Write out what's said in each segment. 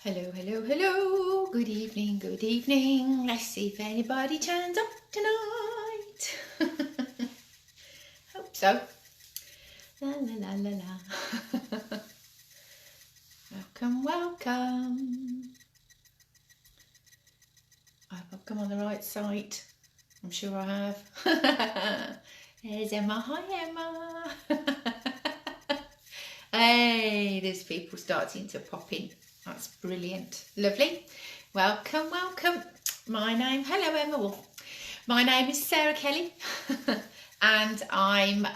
Hello, hello, hello. Good evening, good evening. Let's see if anybody turns up tonight. Hope so. La la la la la. Welcome, welcome. I hope I've come on the right site. I'm sure I have. There's Emma. Hi, Emma. Hey, there's people starting to pop in. That's brilliant. Lovely. Welcome, welcome. Hello Emma Wolf. My name is Sarah Kelly and I'm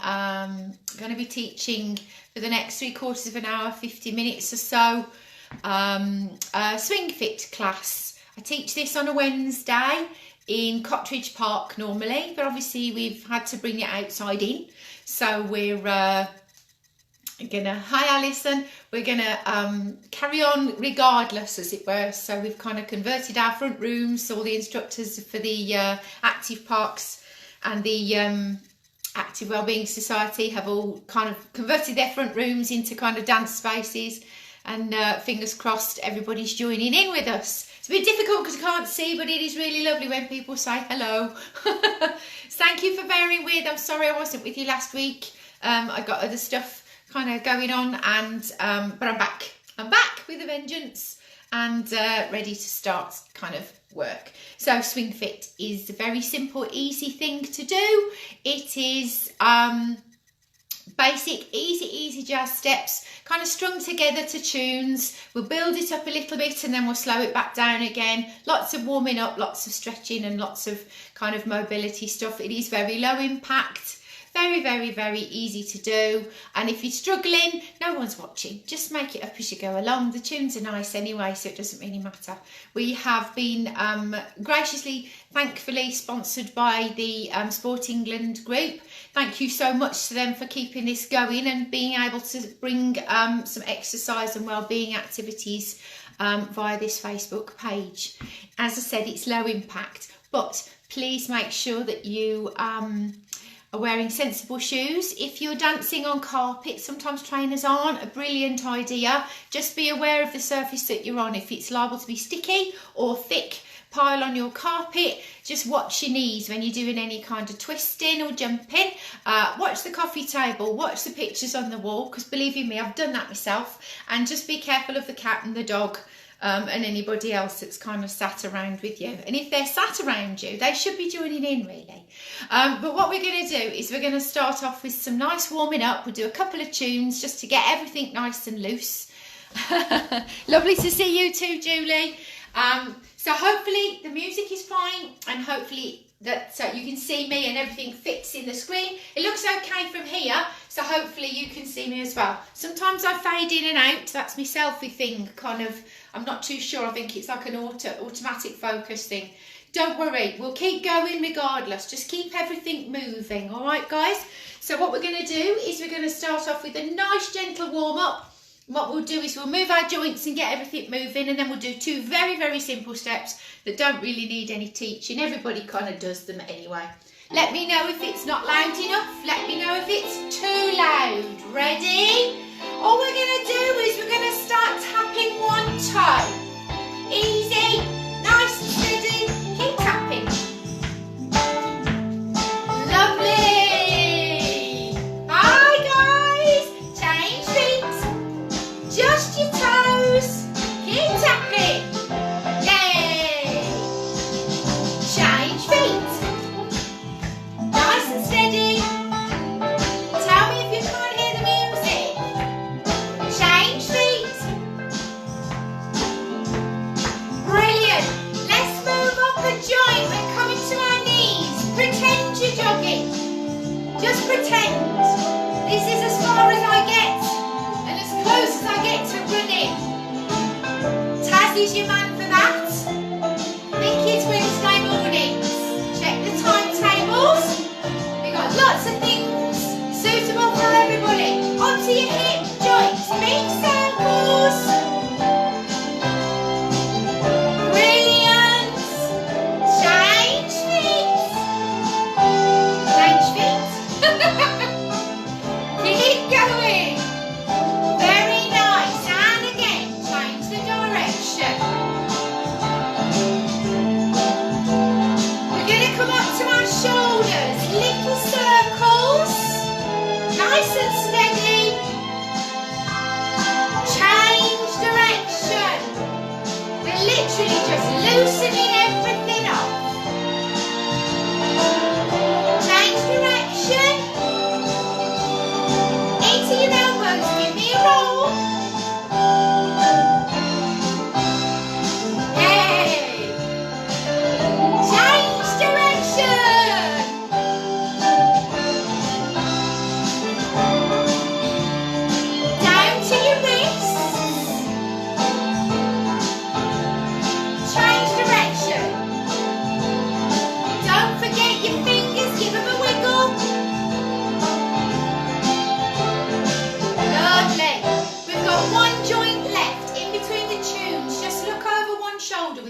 going to be teaching for the next 3/4 of an hour, 50 minutes or so, a SwingFit class. I teach this on a Wednesday in Cottridge Park normally, but obviously we've had to bring it outside in. So we're hi Alison, we're gonna carry on regardless, as it were. So we've kind of converted our front rooms. All the instructors for the active parks and the active wellbeing society have all kind of converted their front rooms into kind of dance spaces, and fingers crossed everybody's joining in with us. It's a bit difficult because I can't see, but it is really lovely when people say hello. Thank you for bearing with. I'm sorry I wasn't with you last week. I got other stuff kind of going on, and but I'm back with a vengeance and ready to start kind of work. So SwingFit is a very simple, easy thing to do. It is basic, easy jazz steps, kind of strung together to tunes. We'll build it up a little bit and then we'll slow it back down again. Lots of warming up, lots of stretching, and lots of kind of mobility stuff. It is very low impact. Very easy to do, and if you're struggling, no one's watching. Just make it up as you go along. The tunes are nice anyway, so it doesn't really matter. We have been graciously, thankfully, sponsored by the Sport England group. Thank you so much to them for keeping this going and being able to bring some exercise and wellbeing activities via this Facebook page. As I said, it's low impact, but please make sure that you are wearing sensible shoes. If you're dancing on carpet, sometimes trainers aren't a brilliant idea. Just be aware of the surface that you're on. If it's liable to be sticky or thick pile on your carpet, just watch your knees when you're doing any kind of twisting or jumping. Watch the coffee table, watch the pictures on the wall, because believe you me, I've done that myself. And just be careful of the cat and the dog and anybody else that's kind of sat around with you. And if they're sat around you, they should be joining in, really. But what we're going to do is we're going to start off with some nice warming up. We'll do a couple of tunes just to get everything nice and loose. Lovely to see you too, Julie. So hopefully the music is fine, and hopefully that you can see me and everything fits in the screen. It looks okay from here, so hopefully you can see me as well. Sometimes I fade in and out. That's my selfie thing, kind of. I'm not too sure. I think it's like an automatic focus thing. Don't worry, we'll keep going regardless. Just keep everything moving, all right, guys? So what we're going to do is we're going to start off with a nice gentle warm-up. What we'll do is we'll move our joints and get everything moving, and then we'll do two very simple steps that don't really need any teaching. Everybody kind of does them anyway. Let me know if it's not loud enough. Let me know if it's too loud. Ready? All we're going to do is we're going to start tapping one toe. Easy, nice and steady. Keep tapping. Lovely. Hi guys. Change feet. Just your toes. Keep tapping. Yay. Change feet. Nice and steady. Tell me if you can't hear the music. Change feet. Brilliant. Let's move up a joint and come into our knees. Pretend you're jogging. Just pretend. This is as far as I get, and as close as I get to running. Taz is your man for that. I think it's Wednesday mornings. Check the timetables. We've got lots of things suitable for everybody. Onto your hip joints. Big circles. Brilliant. Change feet. Change feet. Keep going. Very nice. And again, change the direction.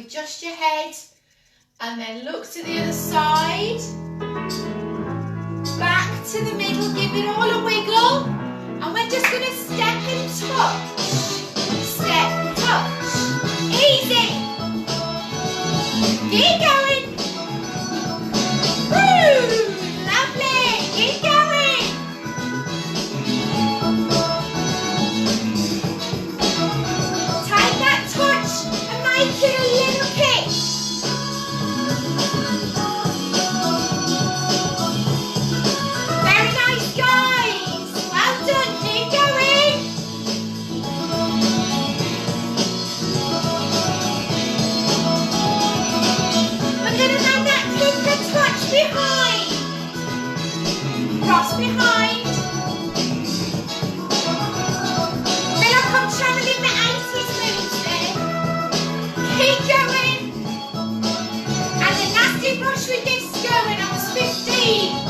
adjust your head and then look to the other side. Back to the middle, give it all a wiggle. And we're just going to step and touch. Step, touch. Easy. Keep going. Woo! Lovely. Keep going. Take that touch and make it a little kick. Very nice, guys. Well done. Keep going. We're going to make that kick a touch behind. Cross behind. Feel like I'm channeling the 80s moves there. Keep going. And the nasty brush with disco when I was 15.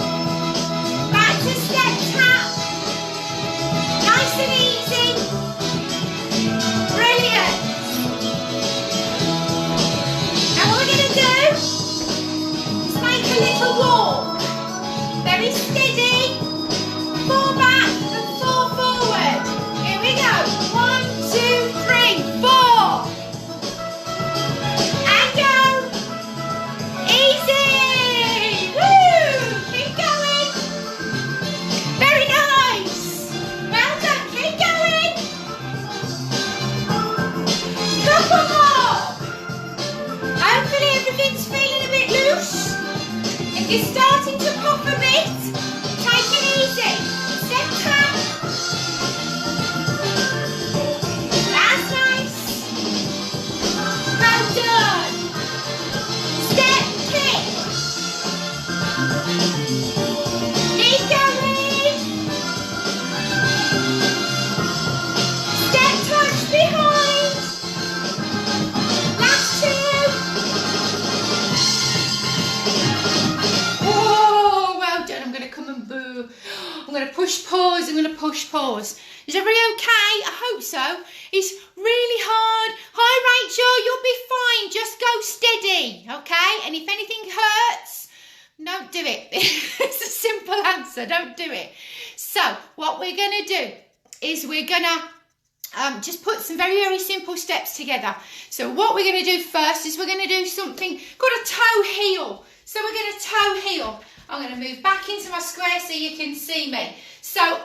Back to step tap. Nice and easy. Brilliant. Now what we're going to do is make a little walk. Very steady. 4 back and 4 forward. Here we go. 1, 2, 3, 4. And go. Easy. Woo. Keep going. Very nice. Well done. Keep going. Couple more. Hopefully everything's feeling a bit loose. If you're starting to pop a bit, take it easy. Step tap. That's nice. Well done. Step kick. Keep going. Step touch behind. Last 2. Oh, well done. I'm going to come and boo. I'm going to push pause. I'm going to push pause. Is everybody okay? I hope so. It's really hard. Hi, Rachel. You'll be fine. Just go steady, okay? And if anything hurts, don't do it. It's a simple answer. Don't do it. So what we're going to do is we're going to just put some very, very simple steps together. So what we're going to do first is we're going to do something called a toe heel. So we're going to toe heel. I'm going to move back into my square so you can see me. So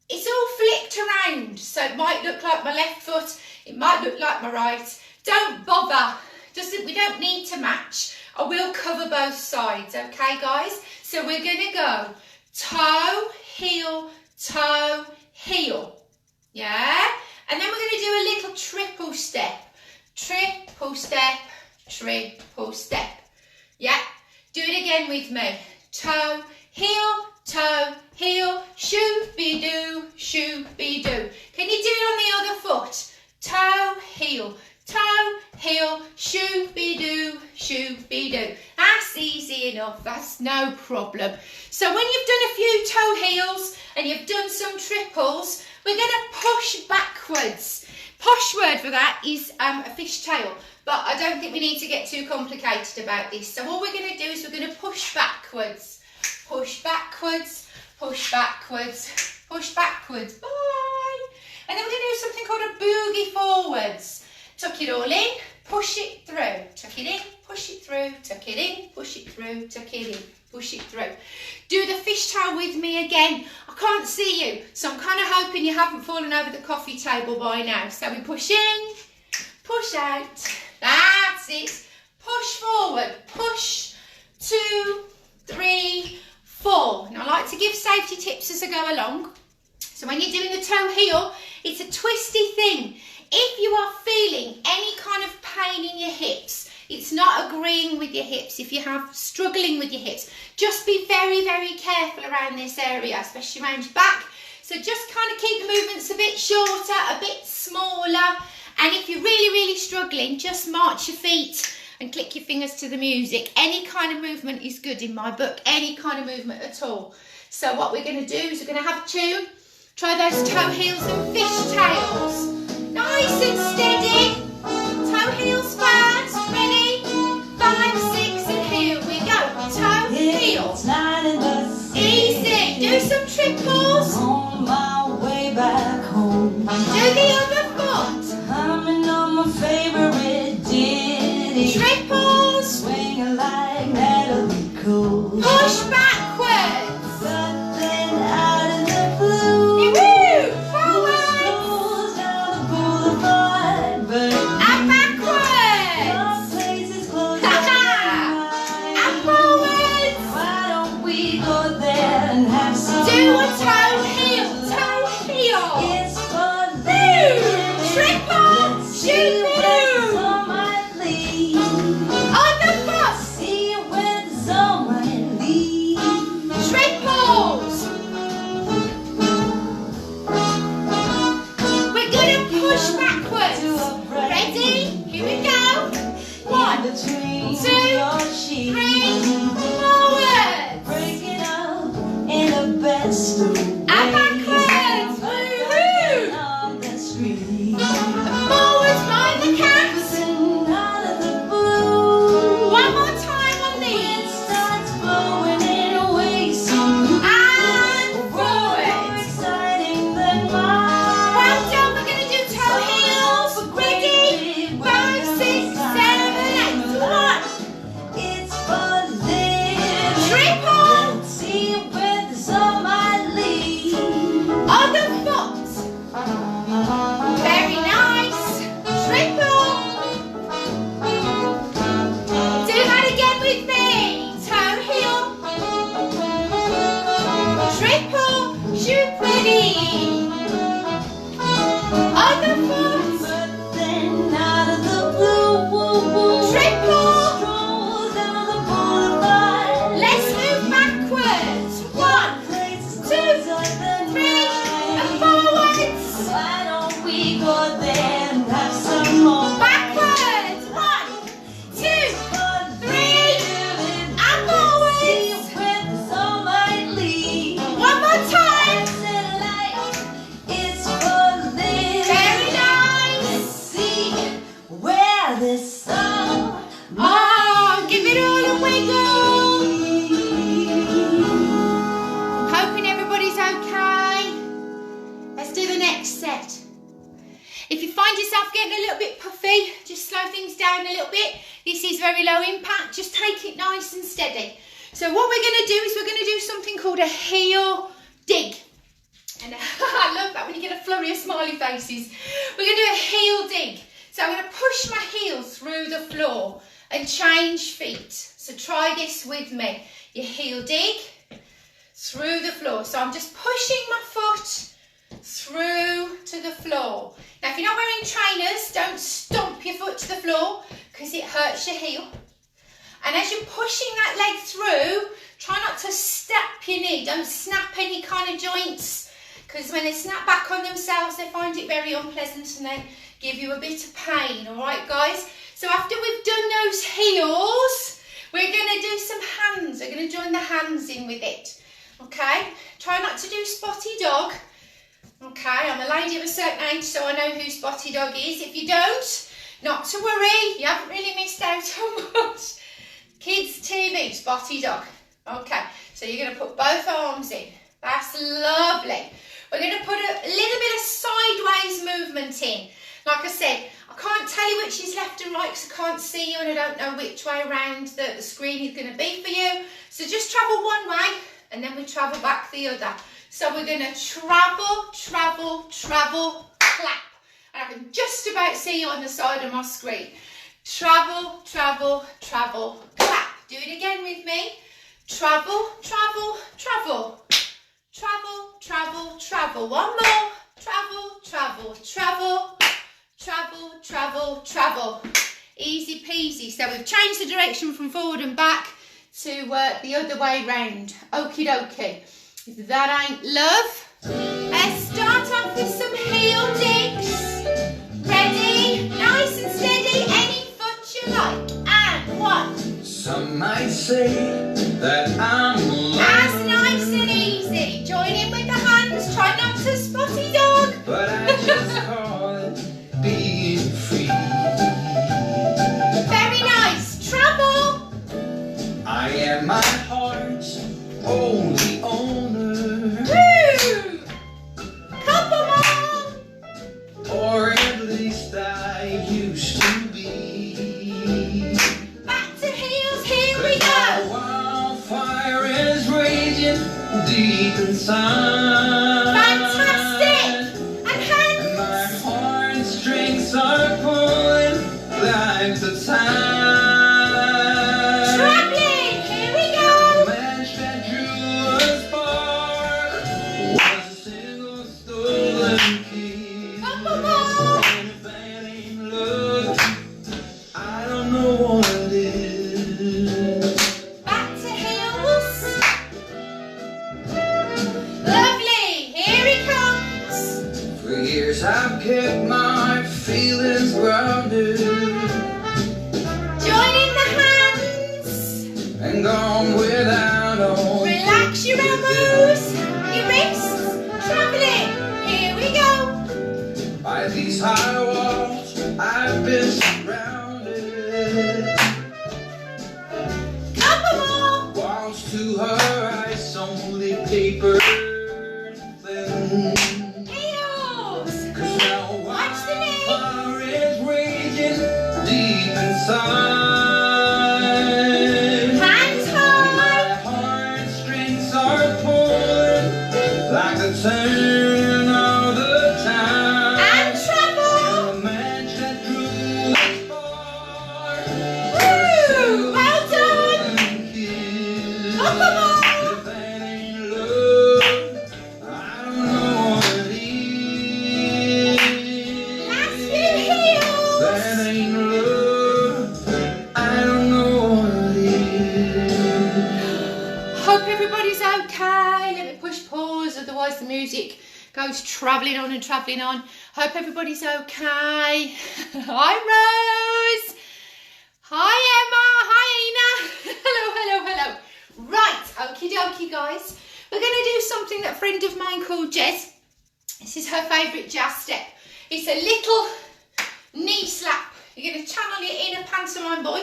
it's all flipped around. So it might look like my left foot. It might look like my right. Don't bother. We don't need to match. I will cover both sides. Okay, guys? So we're going to go toe, heel, yeah? And then we're going to do a little triple step. Triple step, triple step. Yeah? Do it again with me. Toe, heel, shoo-be-doo, shoo-be-doo. Can you do it on the other foot? Toe, heel, shoo-be-doo, shoo-be-doo. That's easy enough. That's no problem. So when you've done a few toe heels and you've done some triples, we're going to push backwards. Posh word for that is a fishtail, but I don't think we need to get too complicated about this. So all we're going to do is we're going to push backwards. Push backwards, push backwards, push backwards. Bye. And then we're going to do something called a boogie forwards. Tuck it all in, push it through. Tuck it in, push it through, tuck it in, push it through, tuck it in, push it through. Do the fishtail with me again. I can't see you, so I'm kind of hoping you haven't fallen over the coffee table by now. So we push in, push out. That's it. Push forward. Push, 2, 3, 4. Now I like to give safety tips as I go along. So when you're doing the toe heel, it's a twisty thing. If you are feeling any kind of pain in your hips, it's not agreeing with your hips, if you have struggling with your hips, just be very, very careful around this area, especially around your back. So just kind of keep the movements a bit shorter, a bit smaller. And if you're really, really struggling, just march your feet and click your fingers to the music. Any kind of movement is good in my book, any kind of movement at all. So what we're going to do is we're going to have a tune. Try those toe heels and fish tails. Nice and steady. Toe heels first. Ready? shoot through. On the foot. See where the sun might lead. Triples. We're gonna push backwards. Ready? Here we go. 1, 2, 3, forward. Break it up in the best of ways. And backwards. Woo-hoo. On the street. Forwards by the cats. Out of the blue. One more time on It these. starts flowing in a way so new. And More forward. exciting than mine. Well done. We're going to do toe heels. Ready? 5, 6, 7, 8. 1. It's for living. Triple. See where the sun might lead. On the foot. Very nice. Triple. Do that again with me. Toe heel. Triple. Shoot ready. On the foot. But then out of the blue, Triple. stroll down the boulevard. Let's move backwards. 1, Places 2, close up at 3, and night. forwards. Why don't we go there and have some more? Backwards. 1, 2, For 3, living. and forwards. See where the sun might lead. One more time. It's for living. Very nice. See where the sun Oh, give it all a wiggle. Hoping everybody's okay. Let's do the next set. If you find yourself getting a little bit puffy, just slow things down a little bit. This is very low impact. Just take it nice and steady. So what we're going to do is we're going to do something called a heel dig. And I love that when you get a flurry of smiley faces. We're going to do a heel dig. So I'm going to push my heel through the floor and change feet. So try this with me. Your heel dig through the floor. So I'm just pushing my foot through to the floor. Now if you're not wearing trainers, don't stomp your foot to the floor because it hurts your heel. And as you're pushing that leg through, try not to snap your knee. Don't snap any kind of joints, because when they snap back on themselves, they find it very unpleasant and they give you a bit of pain. All right, guys? So after we've done those heels, we're going to do some hands. We're going to join the hands in with it. Okay? Try not to do spotty dog. Okay? I'm a lady of a certain age, so I know who spotty dog is. If you don't, not to worry. You haven't really missed out on much. Kids TV, spotty dog. Okay, so you're going to put both arms in. That's lovely. We're going to put a little bit of sideways movement in. Like I said, I can't tell you which is left and right because I can't see you and I don't know which way around the screen is going to be for you. So just travel one way and then we travel back the other. So we're going to travel, travel, travel, clap. And I can just about see you on the side of my screen. Travel, travel, travel, clap. Do it again with me. Travel, travel, travel. Travel, travel, travel. One more. Travel, travel, travel. Travel, travel, travel. Easy peasy. So we've changed the direction from forward and back to the other way round. Okie dokie. If that ain't love, let's start off with some heel digs. Ready? Nice and steady. Any foot you like. And 1. Some might say that I'm That's alone, nice and easy. Join in with the hands. Try not to spotty dog. but I just call it being free. Very nice. Travel. I am my heart's only owner, Woo. Couple more. or at least I used to be. Back to heels. Here we My go. wildfire is raging deep inside. Fantastic. And And hands. my heartstrings are pulling like the tide. Traveling. Here we go. The match that drew a spark was a single stolen kiss. Couple more. And if that ain't grounded Join in the hands. and gone without on. Relax your elbows, your wrists, travelling. Here we go. By these high walls, I've been surrounded. Couple more. Walls to her eyes, only paper thin. Heels. 'Cause now Watch the knee. fire is raging deep inside. Hands high. My heartstrings are pulling like the turn of the tide. And travel. The match that drew us apart. Woo! Well done. Couple more. If that ain't love, I don't know what is. Last few heels. That ain't love, I don't know what is. Hope everybody's okay. Let me push pause, otherwise the music goes travelling on and travelling on. Hope everybody's okay. Hi Rose. Hi Emma. Hi Ina. Hello, hello, hello. Right, okie dokie guys. We're going to do something that a friend of mine called Jez. This is her favourite jazz step. It's a little knee slap. You're going to channel your inner pantomime boy.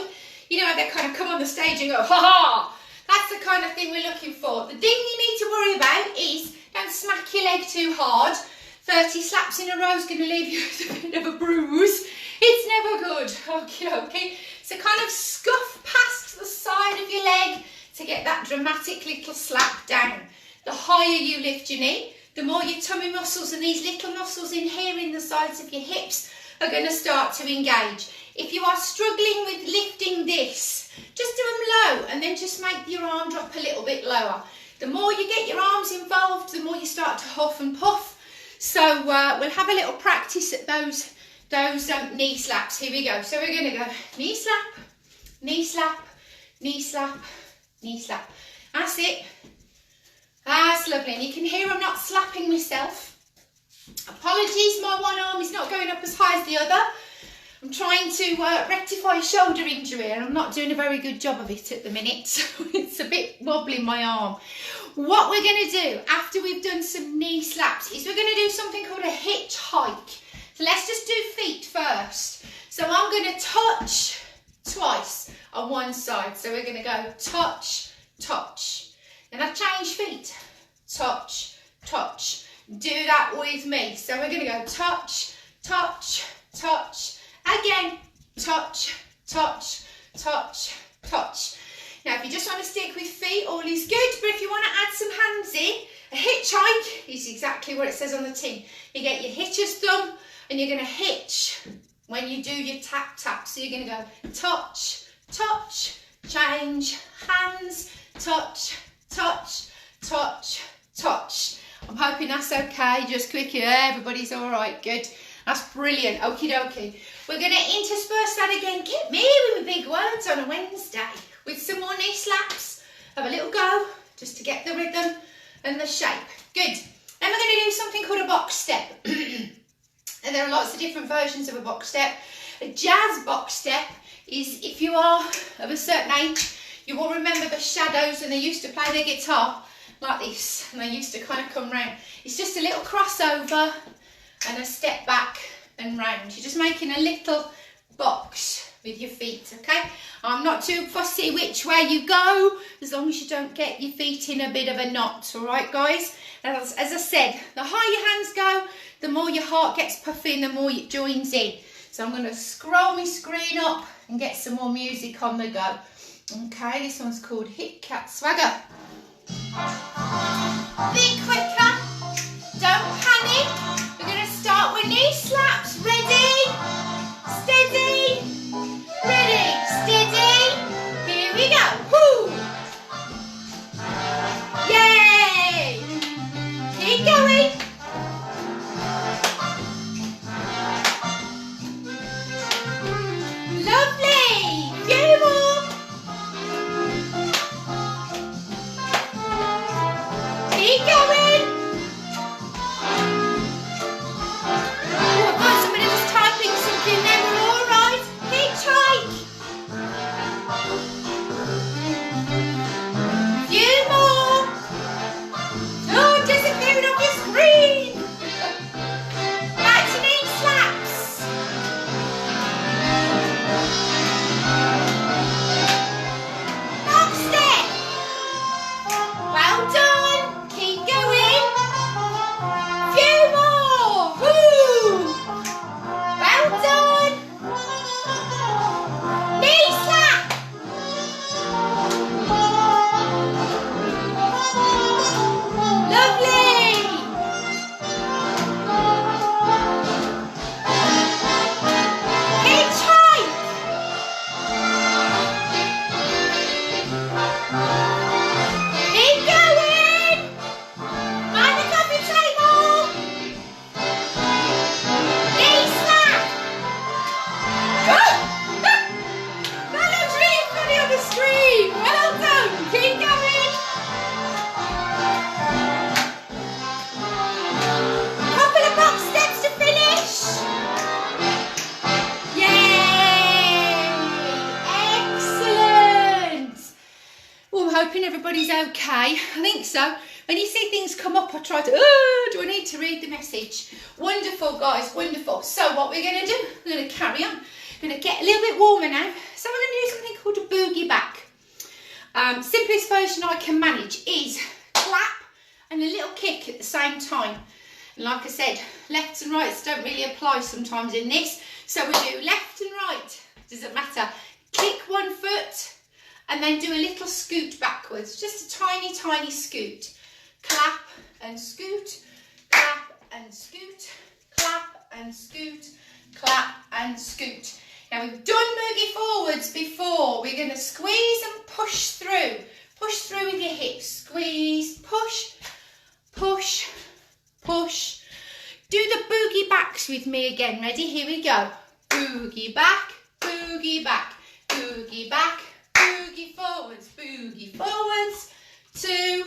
You know how they kind of come on the stage and go, ha ha. That's the kind of thing we're looking for. The thing you need to worry about is don't smack your leg too hard. 30 slaps in a row is going to leave you with a bit of a bruise. It's never good. Okay, okay. So kind of scuff past the side of your leg to get that dramatic little slap down. The higher you lift your knee, the more your tummy muscles and these little muscles in here in the sides of your hips are going to start to engage. If you are struggling with lifting this, just do them low and then just make your arm drop a little bit lower. The more you get your arms involved, the more you start to huff and puff. So we'll have a little practice at those knee slaps. Here we go. So we're going to go knee slap, knee slap, knee slap, knee slap. That's it. That's lovely. And you can hear I'm not slapping myself. Apologies, my one arm is not going up as high as the other. I'm trying to rectify a shoulder injury and I'm not doing a very good job of it at the minute. So it's a bit wobbly, my arm. What we're going to do after we've done some knee slaps is we're going to do something called a hitchhike. So let's just do feet first. So I'm going to touch twice on one side. So we're going to go touch, touch. Then I've changed feet. Touch, touch. Do that with me. So we're going to go touch, touch, touch. Again, touch, touch, touch, touch. Now, if you just want to stick with feet, all is good. But if you want to add some hands in, a hitchhike is exactly what it says on the tin. You get your hitcher's thumb and you're going to hitch when you do your tap tap. So you're going to go touch, touch, change, hands, touch, touch, touch, touch. I'm hoping that's okay. Just quickly, everybody's all right. Good. That's brilliant. Okie dokie. We're going to intersperse that again. Get me with big words on a Wednesday with some more knee slaps. Have a little go just to get the rhythm and the shape. Good. Then we're going to do something called a box step. And there are lots of different versions of a box step. A jazz box step is, if you are of a certain age, you will remember the Shadows, and they used to play their guitar like this, and they used to kind of come round. It's just a little crossover and a step back and round. You're just making a little box with your feet, okay? I'm not too fussy which way you go, as long as you don't get your feet in a bit of a knot, all right, guys? As I said, the higher your hands go, the more your heart gets puffing, the more it joins in. So I'm going to scroll my screen up and get some more music on the go. Okay, this one's called Hip Cat Swagger. Be quicker, don't panic. We're going to start with knee slaps. Ready, steady, ready, steady. Here we go. Woo! Yay! Keep going. Lovely. Few more. Keep going. everybody's okay. I think so. When you see things come up, I try to, do I need to read the message? Wonderful, guys, wonderful. So what we're going to do, we're going to carry on. We're going to get a little bit warmer now. So we're going to do something called a boogie back. Simplest version I can manage is clap and a little kick at the same time. And like I said, lefts and rights don't really apply sometimes in this. So we do left and right, doesn't matter. Kick one foot and then do a little scoot backwards, just a tiny, tiny scoot. Clap and scoot, clap and scoot, clap and scoot, clap and scoot. Now we've done boogie forwards before. We're going to squeeze and push through. Push through with your hips. Squeeze, push, push, push. Do the boogie backs with me again. Ready? Here we go. Boogie back, boogie back, boogie back, boogie forwards, boogie forwards. 2,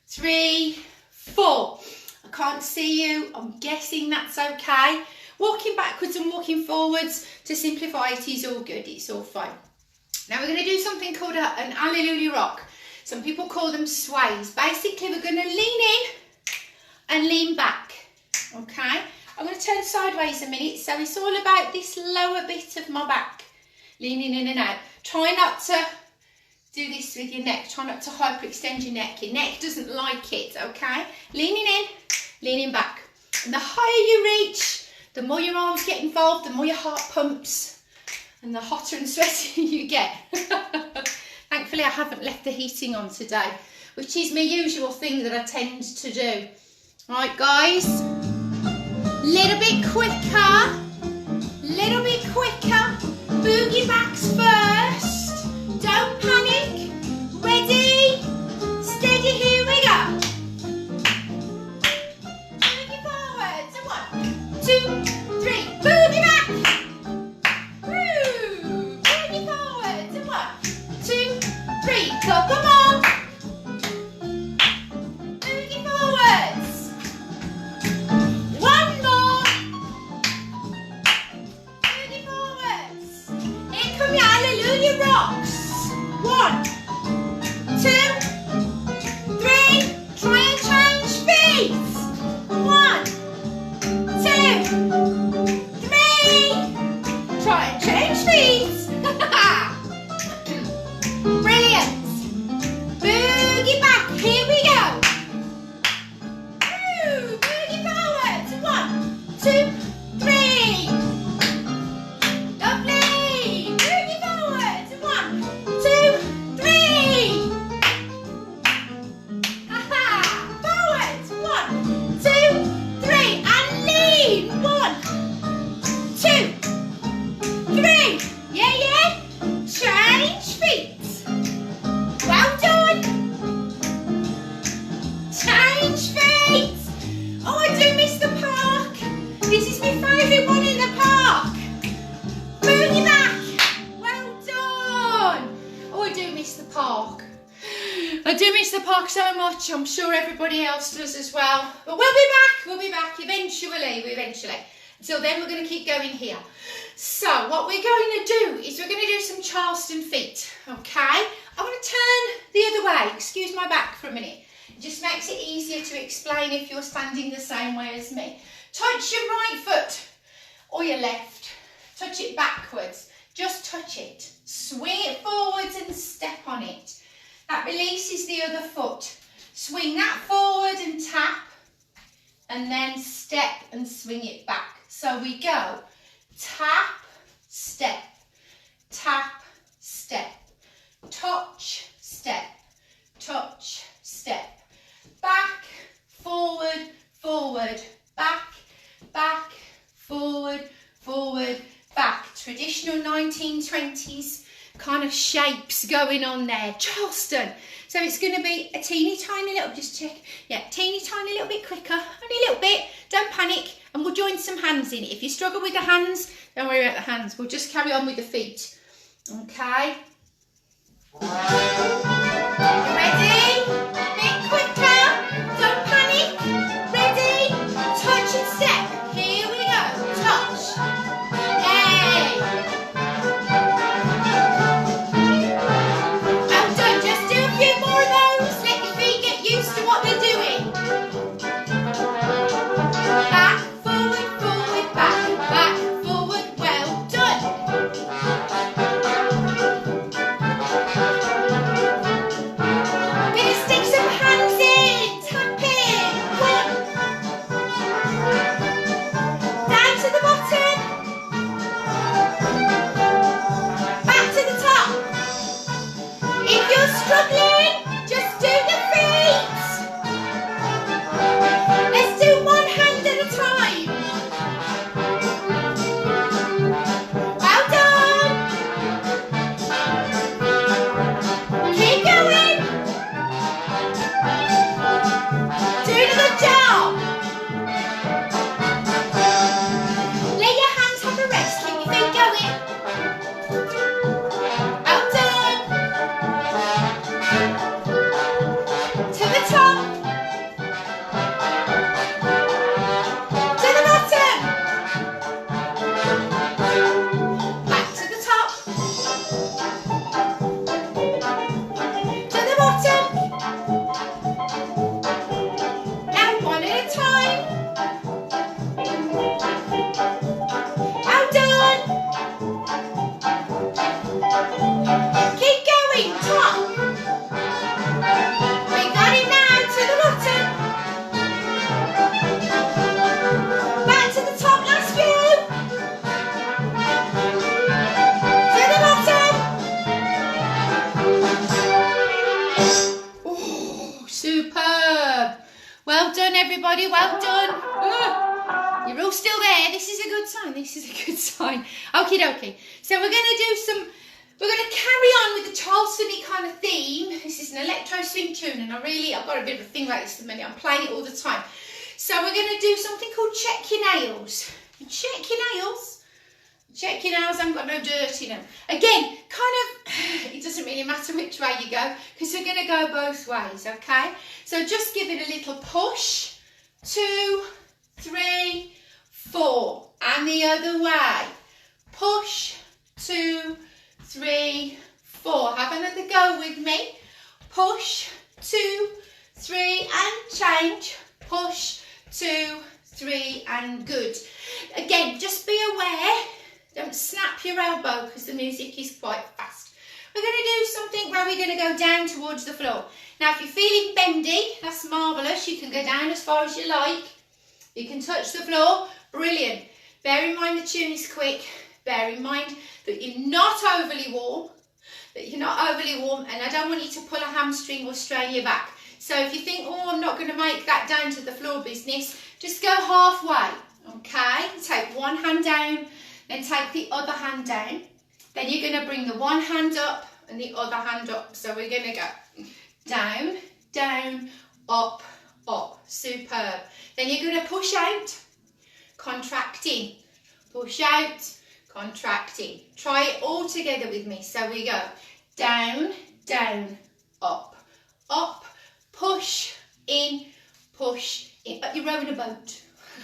3, 4. I can't see you. I'm guessing that's okay. Walking backwards and walking forwards to simplify it is all good. It's all fine. Now we're going to do something called an Hallelujah rock. Some people call them sways. Basically, we're going to lean in and lean back. Okay? I'm going to turn sideways a minute. So it's all about this lower bit of my back. Leaning in and out. Try not to do this with your neck. Try not to hyperextend your neck. Your neck doesn't like it, okay? Leaning in, leaning back. And the higher you reach, the more your arms get involved, the more your heart pumps, and the hotter and sweatier you get. Thankfully, I haven't left the heating on today, which is my usual thing that I tend to do. Right, guys? Little bit quicker. Little bit quicker. Boogie backs first. Don't panic. Ready? Steady, here we go. Boogie forwards. 1, 2, 3. Boogie back. Woo. Boogie forwards. 1, 2, 3. Couple more. Boogie forwards. One more. Boogie forwards. Here come your Hallelujah rocks. 1, 2, 3. Try and change feet. 1, 2, 3. Try and change feet. Brilliant. Boogie back. Here we go. Woo. Boogie forwards. 1, 2, 3. Lovely. Boogie forwards. 1, 2, 3. Haha. Forwards. 1, 2, 3. And lean. 1, 2, 3. Yeah, yeah. Change feet. Well done. Change feet. Oh, I do miss the park. This is my favourite one in the park. Boogie back. Well done. Oh, I do miss the park. I do miss the park so much. I'm sure everybody else does as well. But we'll be back. We'll be back eventually. Until then, we're going to keep going here. So what we're going to do is we're going to do some Charleston feet. Okay? I want to turn the other way. Excuse my back for a minute. It just makes it easier to explain if you're standing the same way as me. Touch your right foot or your left. Touch it backwards. Just touch it. Swing it forwards and step on it. That releases the other foot. Swing that forward and tap. And then step and swing it back. So we go tap, step, tap, step, touch, step, touch, step, back, forward, forward, back, back, forward, forward, back. Traditional 1920s kind of shapes going on there. Charleston. So it's going to be a teeny tiny little, just check, yeah, teeny tiny little bit quicker, only a little bit, don't panic, and we'll join some hands in it. If you struggle with the hands, don't worry about the hands, we'll just carry on with the feet, okay? Ready? A bit quicker, don't panic, ready, touch and step, here we go, touch, yay! Well done, just do a few more of those. everybody. Well done. You're all still there. This is a good sign. This is a good sign. Okie dokie. So we're going to carry on with the Charleston-y kind of theme. This is an electro swing tune, and I've got a bit of a thing about this at the minute. I'm playing it all the time. So we're going to do something called check your nails. Check your nails. Check your nails, I haven't got no dirt in them. Again, it doesn't really matter which way you go, because we're going to go both ways, okay? So just give it a little push. 2, 3, 4. And the other way. Push. 2, 3, 4. Have another go with me. Push. 2, 3, and change. Push. 2, 3, and good. Again, just be aware. Don't snap your elbow because the music is quite fast. We're going to do something where we're going to go down towards the floor. Now, if you're feeling bendy, that's marvellous. You can go down as far as you like. You can touch the floor. Brilliant. Bear in mind the tune is quick. Bear in mind that you're not overly warm. And I don't want you to pull a hamstring or strain your back. So if you think, oh, I'm not going to make that down to the floor business, just go halfway. Okay? Take one hand down. Then take the other hand down. Then you're going to bring the one hand up and the other hand up. So we're going to go down, down, up, up. Superb. Then you're going to push out, contracting. Push out, contracting. Try it all together with me. So we go down, down, up, up, push, in, like you're rowing a boat.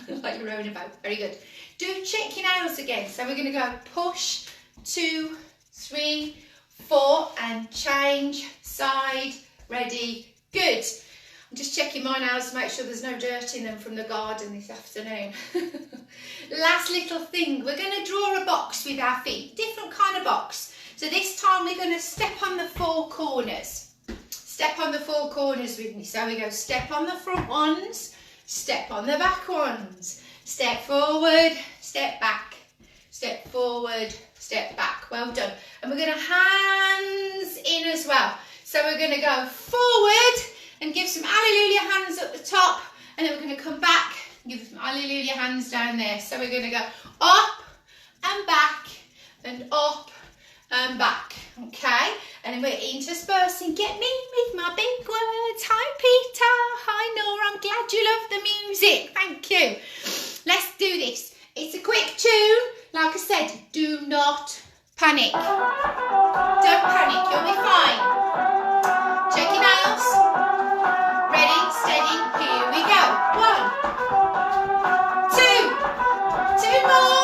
Like you're rowing a boat. Very good. Do check your nails again. So we're going to go push, 2, 3, 4, and change, side, ready, good. I'm just checking my nails to make sure there's no dirt in them from the garden this afternoon. Last little thing, we're going to draw a box with our feet, different kind of box. So this time we're going to step on the 4 corners. Step on the 4 corners with me. So we go step on the front ones, step on the back ones. Step forward, step back, step forward, step back. Well done. And we're going to hands in as well. So we're going to go forward and give some hallelujah hands at the top. And then we're going to come back and give some hallelujah hands down there. So we're going to go up and back and up and back. Okay? And then we're interspersing. Get me with my big words. Hi, Peter. Hi, Nora. I'm glad you love the music. Thank you. Let's do this. It's a quick tune. Like I said, do not panic. Don't panic. You'll be fine. Check your nails. Ready, steady. Here we go. 1, 2. 2 more.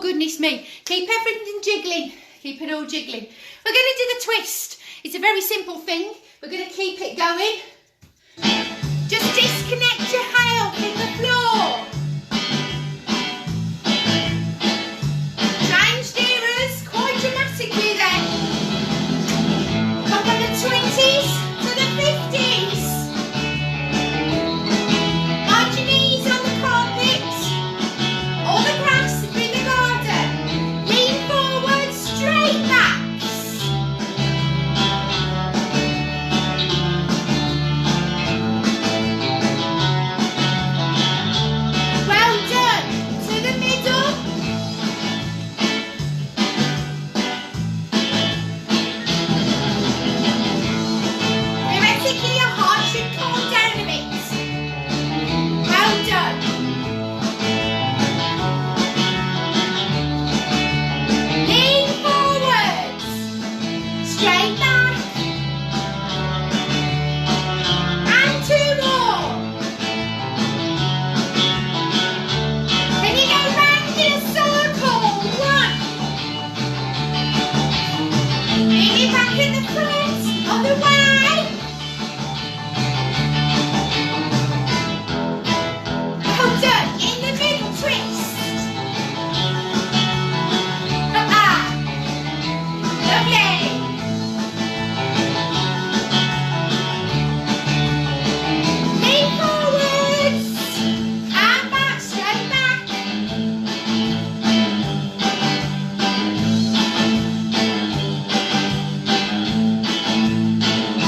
goodness me. Keep everything jiggling. Keep it all jiggling. We're going to do the twist. It's a very simple thing. We're going to keep it going. Just disconnect your heel from the floor. Change steerers quite dramatically then. Come from the 20s to the 50s. Mind your knees on the carpet or the grass in the garden. Lean forward, straight backs. Well done. To the middle. Theoretically, your heart should calm down a bit. Well done. Lean forwards. Straight back. And 2 more. Then you go round in a circle. 1. Bring it back in the front. On the way. Well done. In the middle twist. Lovely. Lean forwards. And back, straight back.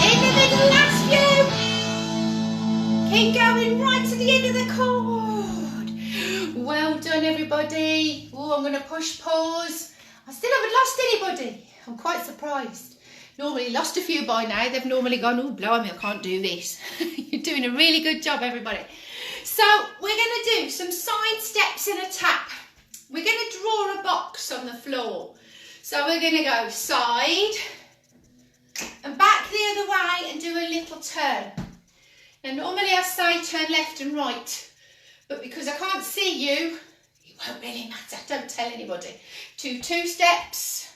In the middle, last few. Keep going right to the end of the cord. Well done, everybody. Oh, I'm going to push pause. I still haven't lost anybody. I'm quite surprised. Normally lost a few by now. They've normally gone, oh, blimey, I can't do this. You're doing a really good job, everybody. So we're going to do some side steps and a tap. We're going to draw a box on the floor. So we're going to go side and back the other way and do a little turn. Now normally I say turn left and right, but because I can't see you, it won't really matter. Don't tell anybody. 2 steps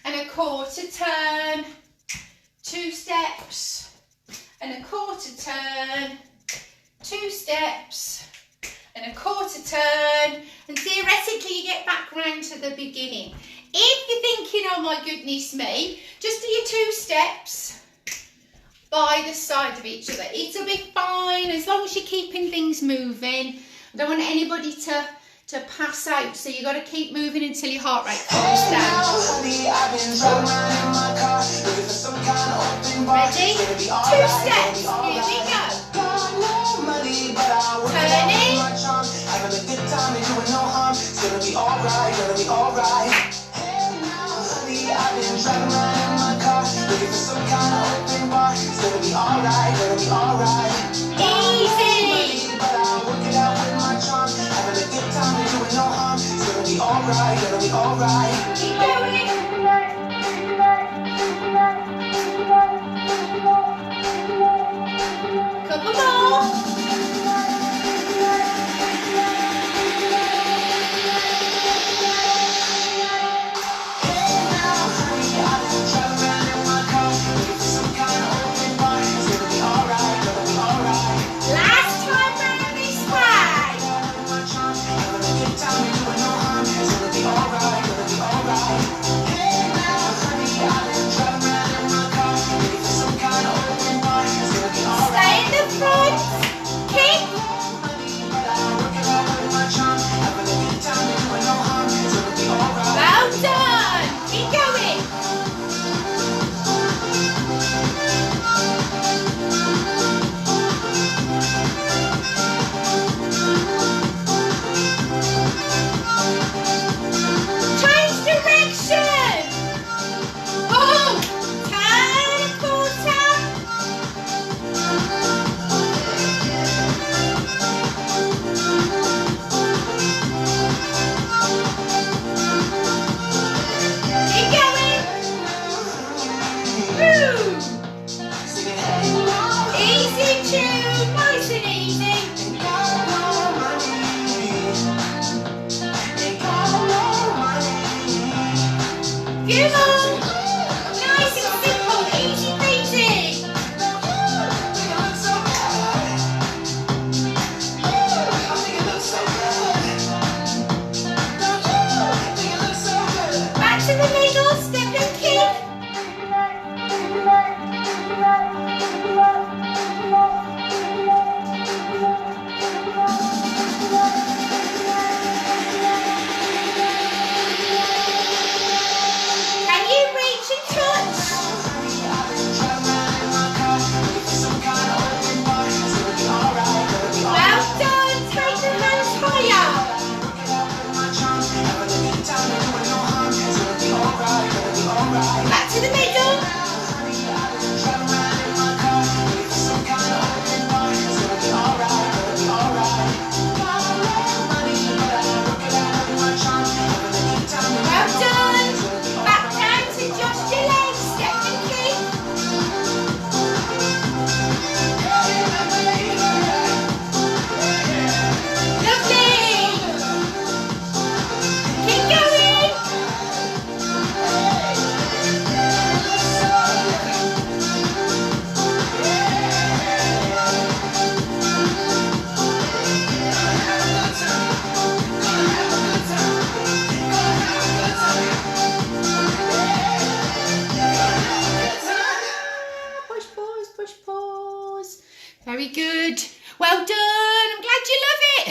and a quarter turn. 2 steps and a quarter turn. 2 steps and a quarter turn. And theoretically you get back round to the beginning. If you're thinking, oh my goodness me, just do your 2 steps by the side of each other. It'll be fine as long as you're keeping things moving. I don't want anybody to pass out, so you got to keep moving until your heart rate calms down. Ready? 2 steps. Here we go. Turning. Having a good time and doing no harm. It's gonna be alright, gonna be alright. Hey now, honey, I've been driving around in my car, looking for some kind of open bar. It's gonna be alright, gonna be alright. Easy. But I'll work it out with my charm. Having a good time and doing no harm. It's gonna be alright, gonna be alright. Keep going. Couple more. Stay in the front. Come on. Nice and simple, easy peasy. Back to the middle, step and kick. Can you reach and touch? Well done, take the hands higher. Back to the middle. Well done. Back down to just your legs, step and kick. Lovely. Keep going. Push, pause, push, pause. Very good. Well done. I'm glad you love it.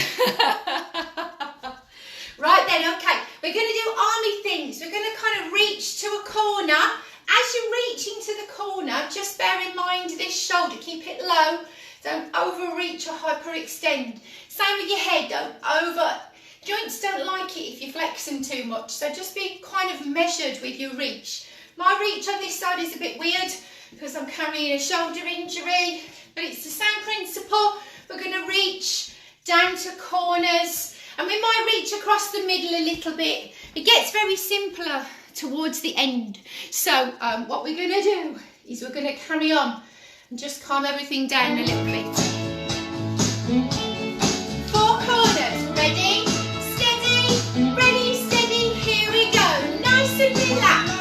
Right then, okay. We're going to do army things. We're going to kind of reach to a corner. As you're reaching to the corner, just bear in mind this shoulder. Keep it low. Don't overreach or hyperextend. Same with your head. Don't over. Joints don't like it if you flex them too much. So just be kind of measured with your reach. My reach on this side is a bit weird because I'm carrying a shoulder injury, but it's the same principle. We're going to reach down to corners, and we might reach across the middle a little bit. It gets very simpler towards the end. So what we're going to do is we're going to carry on and just calm everything down a little bit. 4 corners. Ready, steady, ready, steady. Here we go. Nice and relaxed.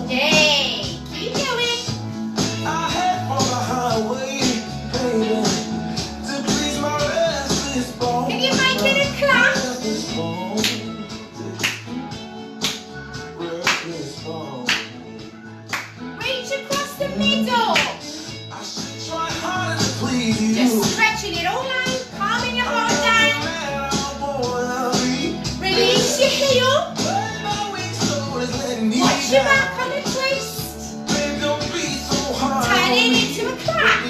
Yay. Keep going. Can you make it a clap? Reach across the middle. Just stretching it all out, calming your heart down. Release your heel. Watch your back on a twist. Turn it into a clap.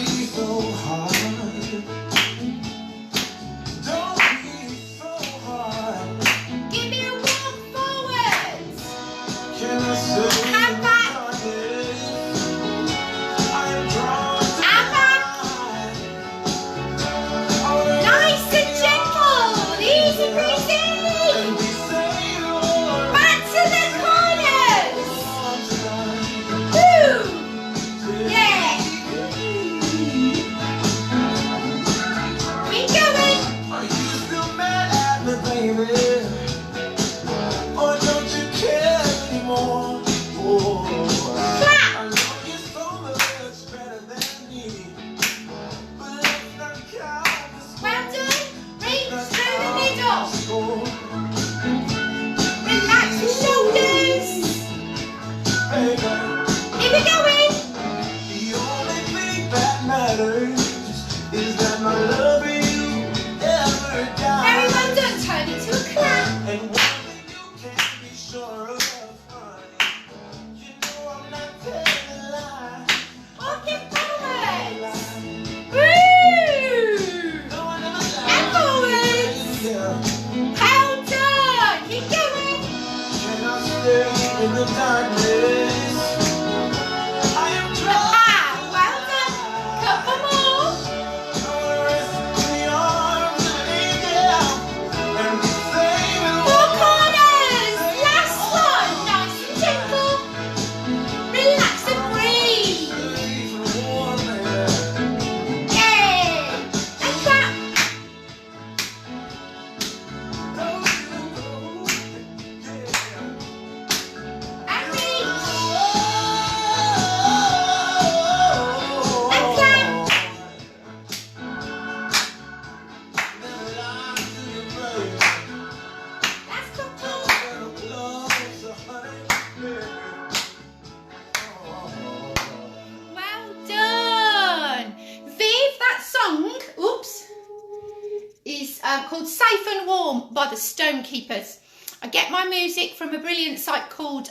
Give me a walk forwards. Hand back. Hand back. Nice and gentle. Easy breezy. Back to the corners. Woo. Yeah. Keep going. Are you still mad at me, baby? Or don't you care anymore? Oh, Clap. I love you so much better than me. But let's not count the Well done. Reach through the middle. score. Relax your shoulders. Baby, Keep it going. the only thing that matters is that my love for you never dies. Very well done. Turn it to a clap. And one thing you can be sure of, honey, you know I'm not telling lies. Walking forwards. Woo. No, I never lied. And forwards. Yeah. Well done. Keep going. Can I stay in the darkness? I am Ah, well done. Couple more. rest in the arms of an angel and be safe and 4 corners. Last one. Nice and gentle. Relax and breathe. warm and Yay. And clap. called Safe and Warm by the Stonekeepers. I get my music from a brilliant site called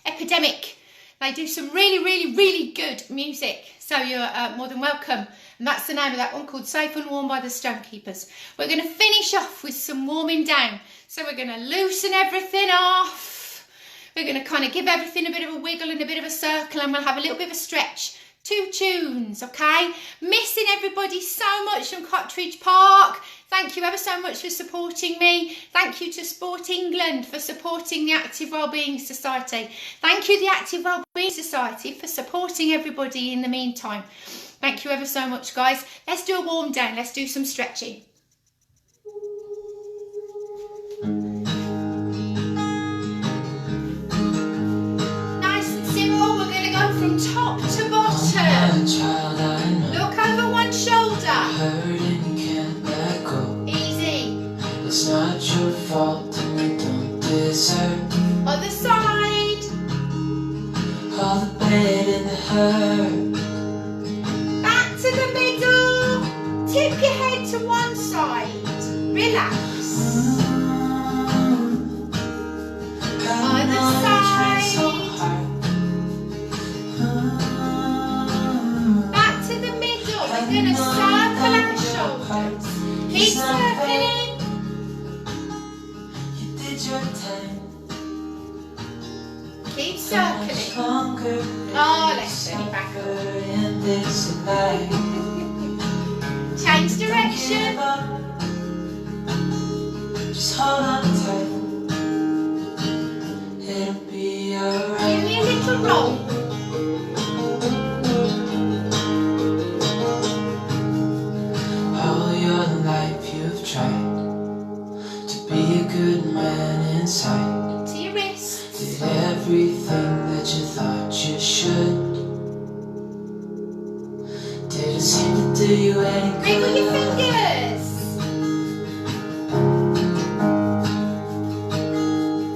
Epidemic. They do some really, really, really good music, so you're more than welcome. And that's the name of that one, called Safe and Warm by the Stonekeepers. We're going to finish off with some warming down. So we're going to loosen everything off. We're going to kind of give everything a bit of a wiggle and a bit of a circle, and we'll have a little bit of a stretch. 2 tunes, okay? Missing everybody so much from Cottridge Park. Thank you ever so much for supporting me. Thank you to Sport England for supporting the Active Wellbeing Society. Thank you, the Active Wellbeing Society, for supporting everybody in the meantime. Thank you ever so much, guys. Let's do a warm down. Let's do some stretching. Nice and simple. We're going to go from top to bottom. Look over one shoulder. Easy. It's not your fault and you don't deserve. Other side. All the pain and the hurt. Back to the middle. Tip your head to one side. Relax. Other side. Back to the middle. We're going to circle our shoulders. Keep circling. You did your time. Keep circling. Longer. Oh, let's turn it back up. In this life. Change direction. Just hold on tight. It'll be alright. Give me a little roll. All your life you've tried to be a good man inside. To your wrist. Did everything that you thought you should. Didn't seem to do you any good. Wriggle your fingers.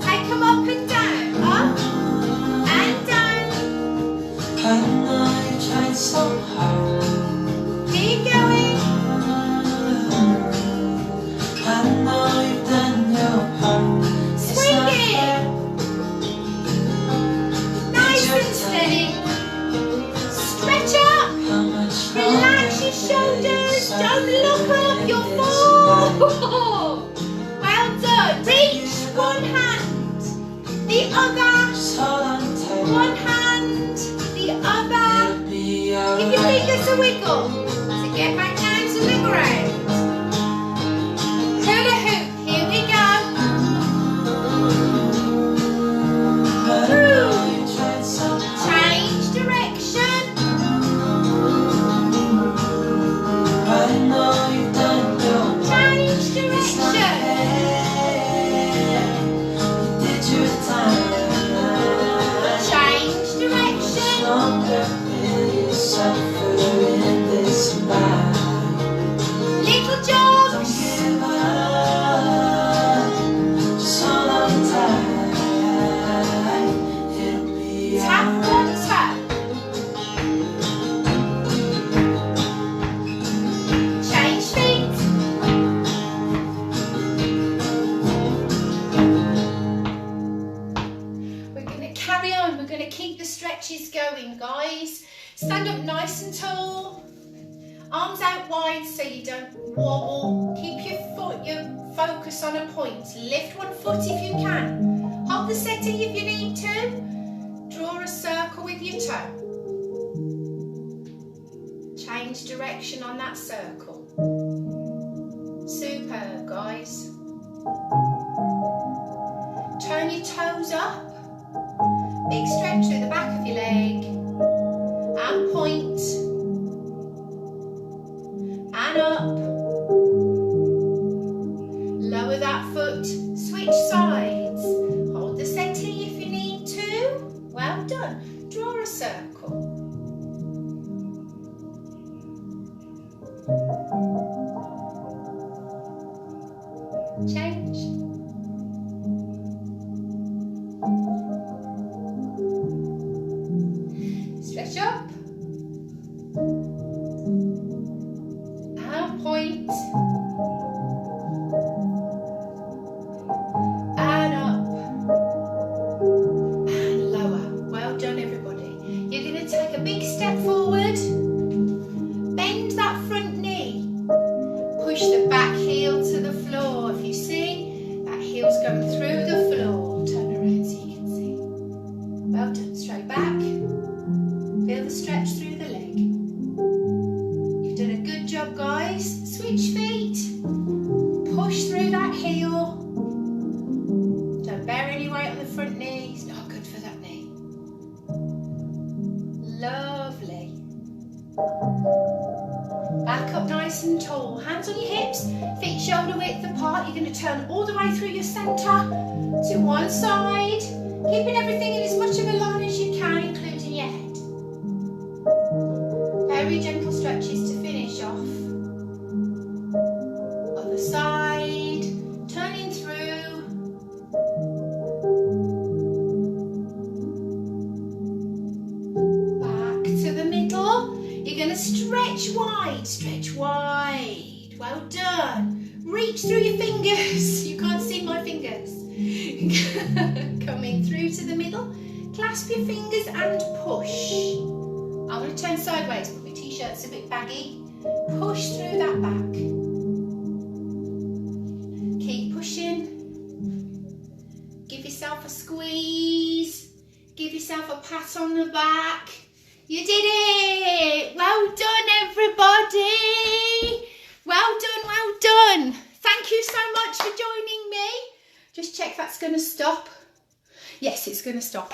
Take them up and down. Up and down. I know you tried so hard. Keep going. I know you've done your part. Swing it. Nice and steady. Stretch up. Relax your shoulders. Don't look up. You'll fall. Well done. Reach one hand. The other. One hand. The other. Give your fingers a wiggle. So get back down to the ground. Hula hoop. Here we go. Through. Change direction. Change direction. Change direction. Little jogs. Tap one toe. Change feet. We're going to carry on. We're going to keep the stretches going, guys. Stand up nice and tall. Arms out wide so you don't wobble. Keep your focus on a point. Lift one foot if you can. Hold the settee if you need to. Draw a circle with your toe. Change direction on that circle. Superb, guys. Turn your toes up. Big stretch through the back of your leg. And point. And up. Lower that foot. Switch sides. Hold the settee if you need to. Well done. Draw a circle. Change. Stretch up. And point. back heel to the floor. If you see, that heel's going through the floor. Turn around so you can see. Well done, straight back. Feel the stretch through the leg. You've done a good job, guys. Switch feet. Push through that heel. Don't bear any weight on the front knee. It's not good for that knee. Lovely. Back up nice and tall. Hands on your hips. Feet shoulder width apart. You're going to turn all the way through your centre to one side. Keeping everything in as much of a line as you can, including your head. Very gentle stretches to finish off. Other side. Turning through. Back to the middle. You're going to stretch wide. Stretch wide. Well done. Reach through your fingers. You can't see my fingers. Coming through to the middle. Clasp your fingers and push. I'm going to turn sideways, but my t-shirt's a bit baggy. Push through that back. Keep pushing. Give yourself a squeeze. Give yourself a pat on the back. You did it! Well done, everybody! Well done, well done. Thank you so much for joining me. Just check that's going to stop. Yes, it's going to stop.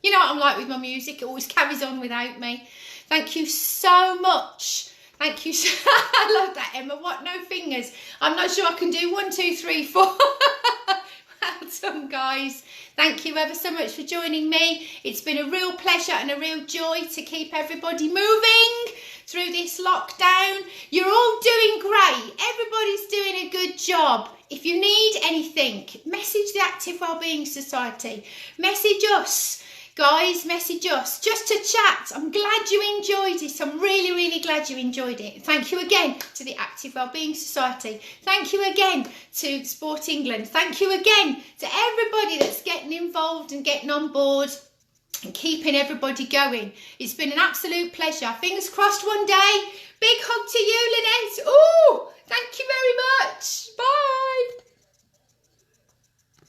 You know what I'm like with my music, it always carries on without me. Thank you so much. Thank you. I love that, Emma. What, no fingers? I'm not sure I can do 1, 2, 3, 4. Well done, guys. Thank you ever so much for joining me. It's been a real pleasure and a real joy to keep everybody moving through this lockdown. You're all doing great. Everybody's doing a good job. If you need anything, message the Active Wellbeing Society. Message us, guys, message us. Just to chat. I'm glad you enjoyed it. I'm really, really glad you enjoyed it. Thank you again to the Active Wellbeing Society. Thank you again to Sport England. Thank you again to everybody that's getting involved and getting on board and keeping everybody going. It's been an absolute pleasure. Fingers crossed one day. Big hug to you, Lynette. Ooh!